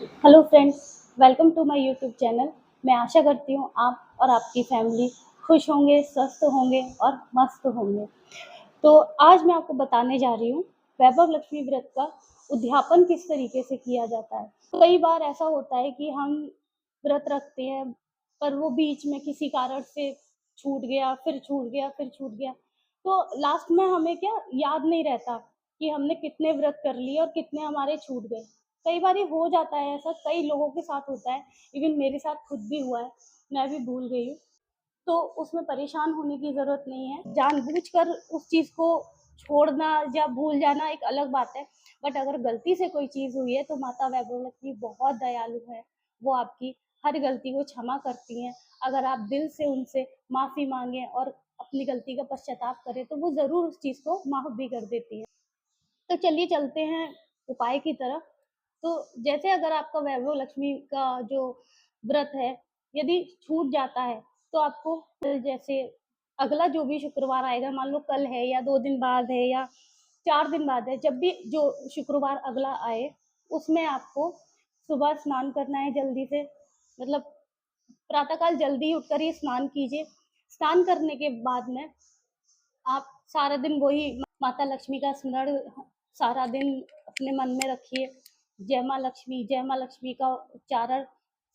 Hello friends, welcome to my YouTube channel. मैं आशा करती हूँ आप और आपकी फैमिली खुश होंगे, स्वस्थ होंगे और मस्त होंगे। तो आज मैं आपको बताने जा रही हूँ वैभव लक्ष्मी व्रत का उद्यापन किस तरीके से किया जाता है। तो कई बार ऐसा होता है कि हम व्रत रखते हैं, पर वो बीच में किसी कारण से छूट गया, फिर छूट गया, फिर छूट गया। तो लास्ट में हमें क्या याद नहीं रहता कि हमने कितने व्रत कर लिए और कितने हमारे छूट गए। कई बार ये हो जाता है, ऐसा कई लोगों के साथ होता है, इवन मेरे साथ खुद भी हुआ है, मैं भी भूल गई हूँ। तो उसमें परेशान होने की ज़रूरत नहीं है। जानबूझकर उस चीज़ को छोड़ना या भूल जाना एक अलग बात है, बट अगर गलती से कोई चीज़ हुई है तो माता वैभव लक्ष्मी बहुत दयालु है। वो आपकी हर गलती को क्षमा करती हैं। अगर आप दिल से उनसे माफ़ी माँगे और अपनी गलती का पश्चाताप करें तो वो ज़रूर उस चीज़ को माफ़ भी कर देती हैं। तो चलिए चलते हैं उपाय की तरफ। तो जैसे अगर आपका वैभव लक्ष्मी का जो व्रत है, यदि छूट जाता है तो आपको जैसे अगला जो भी शुक्रवार आएगा, मान लो कल है या 2 दिन बाद है या 4 दिन बाद है, जब भी जो शुक्रवार अगला आए उसमें आपको सुबह स्नान करना है जल्दी से, मतलब प्रातःकाल जल्दी उठकर ही स्नान कीजिए। स्नान करने के बाद में आप सारा दिन वही माता लक्ष्मी का स्मरण सारा दिन अपने मन में रखिए। जय माँ लक्ष्मी का उच्चारण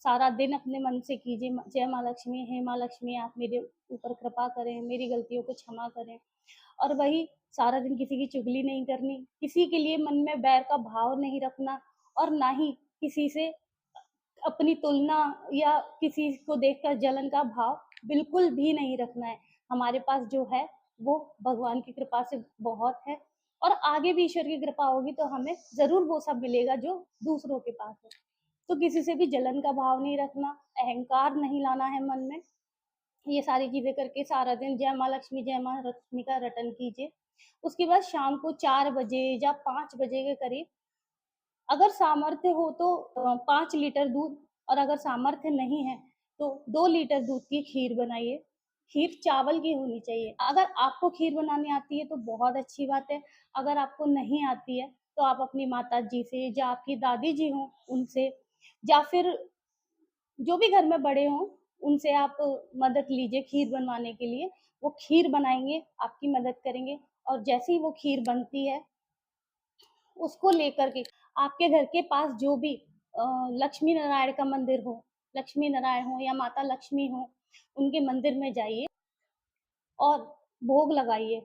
सारा दिन अपने मन से कीजिए। जय माँ लक्ष्मी, हे माँ लक्ष्मी, आप मेरे ऊपर कृपा करें, मेरी गलतियों को क्षमा करें। और वही सारा दिन किसी की चुगली नहीं करनी, किसी के लिए मन में बैर का भाव नहीं रखना, और ना ही किसी से अपनी तुलना या किसी को देखकर जलन का भाव बिल्कुल भी नहीं रखना है। हमारे पास जो है वो भगवान की कृपा से बहुत है, और आगे भी ईश्वर की कृपा होगी तो हमें ज़रूर वो सब मिलेगा जो दूसरों के पास है। तो किसी से भी जलन का भाव नहीं रखना, अहंकार नहीं लाना है मन में। ये सारी चीज़ें करके सारा दिन जय माँ लक्ष्मी का रटन कीजिए। उसके बाद शाम को 4 बजे या 5 बजे के करीब, अगर सामर्थ्य हो तो 5 लीटर दूध, और अगर सामर्थ्य नहीं है तो 2 लीटर दूध की खीर बनाइए। खीर चावल की होनी चाहिए। अगर आपको खीर बनानी आती है तो बहुत अच्छी बात है। अगर आपको नहीं आती है तो आप अपनी माता जी से या आपकी दादी जी हों उनसे, या फिर जो भी घर में बड़े हों उनसे आप मदद लीजिए खीर बनवाने के लिए। वो खीर बनाएंगे, आपकी मदद करेंगे, और जैसे ही वो खीर बनती है उसको लेकर के आपके घर के पास जो भी लक्ष्मी नारायण का मंदिर हो, लक्ष्मी नारायण हो या माता लक्ष्मी हो, उनके मंदिर में जाइए और भोग लगाइए।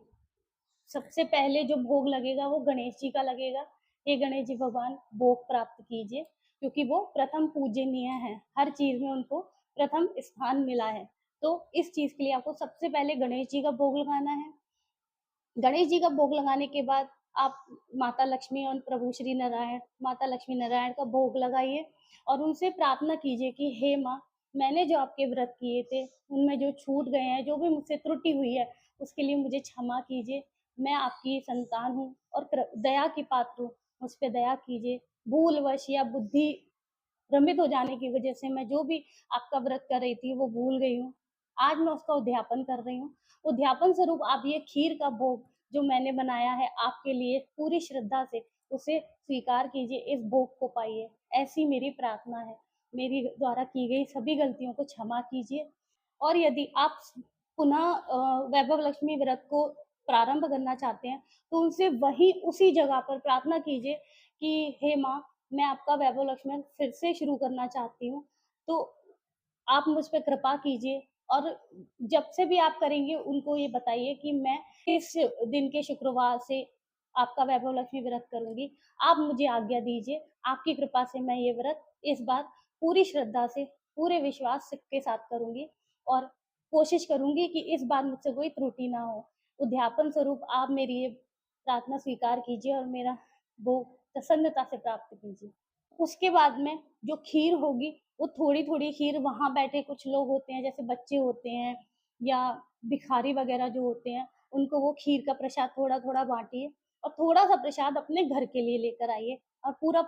सबसे पहले जो भोग लगेगा वो गणेश जी का लगेगा। हे गणेश जी भगवान, भोग प्राप्त कीजिए, क्योंकि वो प्रथम पूजनीय है, हर चीज में उनको प्रथम स्थान मिला है। तो इस चीज के लिए आपको सबसे पहले गणेश जी का भोग लगाना है। गणेश जी का भोग लगाने के बाद आप माता लक्ष्मी और प्रभु श्री नारायण, माता लक्ष्मी नारायण का भोग लगाइए और उनसे प्रार्थना कीजिए कि हे माँ, मैंने जो आपके व्रत किए थे उनमें जो छूट गए हैं, जो भी मुझसे त्रुटि हुई है, उसके लिए मुझे क्षमा कीजिए। मैं आपकी संतान हूँ और दया की पात्र हूँ, मुझ पर दया कीजिए। भूलवश या बुद्धि भ्रमित हो जाने की वजह से मैं जो भी आपका व्रत कर रही थी वो भूल गई हूँ। आज मैं उसका उद्यापन कर रही हूँ। उद्यापन स्वरूप आप ये खीर का भोग जो मैंने बनाया है आपके लिए पूरी श्रद्धा से उसे स्वीकार कीजिए, इस भोग को पाइए। ऐसी मेरी प्रार्थना है। मेरी द्वारा की गई सभी गलतियों को क्षमा कीजिए। और यदि आप पुनः वैभव लक्ष्मी व्रत को प्रारंभ करना चाहते हैं तो उनसे वही उसी जगह पर प्रार्थना कीजिए कि हे माँ, मैं आपका वैभव लक्ष्मण फिर से शुरू करना चाहती हूँ, तो आप मुझ पे कृपा कीजिए। और जब से भी आप करेंगे उनको ये बताइए कि मैं इस दिन के शुक्रवार से आपका वैभव लक्ष्मी व्रत करूंगी। आप मुझे आज्ञा दीजिए, आपकी कृपा से मैं ये व्रत इस बार पूरी श्रद्धा से, पूरे विश्वास के साथ करूंगी, और कोशिश करूंगी कि इस बार मुझसे कोई त्रुटि ना हो। उद्यापन स्वरूप आप मेरी ये प्रार्थना स्वीकार कीजिए और मेरा वो प्रसन्नता से प्राप्त कीजिए। उसके बाद में जो खीर होगी वो थोड़ी-थोड़ी खीर, वहाँ बैठे कुछ लोग होते हैं जैसे बच्चे होते हैं या भिखारी वगैरह जो होते हैं, उनको वो खीर का प्रसाद थोड़ा-थोड़ा बाँटिए और थोड़ा-सा प्रसाद अपने घर के लिए लेकर आइए, और पूरा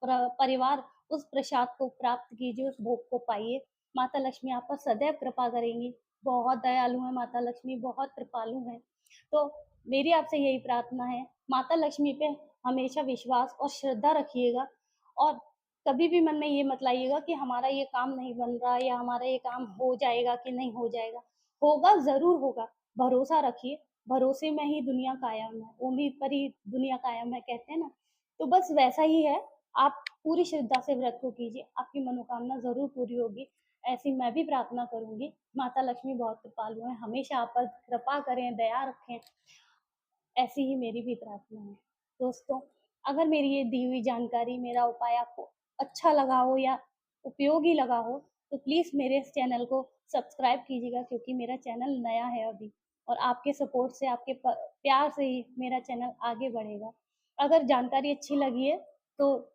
परिवार उस प्रसाद को प्राप्त कीजिए, उस भोग को पाइए। माता लक्ष्मी आप पर सदैव कृपा करेंगी। बहुत दयालु हैं माता लक्ष्मी, बहुत कृपालु हैं। तो मेरी आपसे यही प्रार्थना है, माता लक्ष्मी पे हमेशा विश्वास और श्रद्धा रखिएगा, और कभी भी मन में ये मत लाइएगा कि हमारा ये काम नहीं बन रहा या हमारा ये काम हो जाएगा कि नहीं हो जाएगा। होगा, ज़रूर होगा, भरोसा रखिए, भरोसे में ही दुनिया कायम है, उम्मीद पर ही दुनिया कायम है कहते हैं ना, तो बस वैसा ही है। आप पूरी श्रद्धा से व्रत को कीजिए, आपकी मनोकामना ज़रूर पूरी होगी, ऐसी मैं भी प्रार्थना करूँगी। माता लक्ष्मी बहुत कृपालु हैं, हमेशा आप पर कृपा करें, दया रखें, ऐसी ही मेरी भी प्रार्थना है। दोस्तों, अगर मेरी ये दी हुई जानकारी, मेरा उपाय आपको अच्छा लगा हो या उपयोगी लगा हो, तो प्लीज़ मेरे इस चैनल को सब्सक्राइब कीजिएगा क्योंकि मेरा चैनल नया है अभी और आपके सपोर्ट से, आपके प्यार से ही मेरा चैनल आगे बढ़ेगा। अगर जानकारी अच्छी लगी है, तो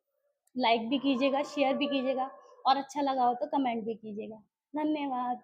लाइक भी कीजिएगा, शेयर भी कीजिएगा और अच्छा लगा हो तो कमेंट भी कीजिएगा। धन्यवाद।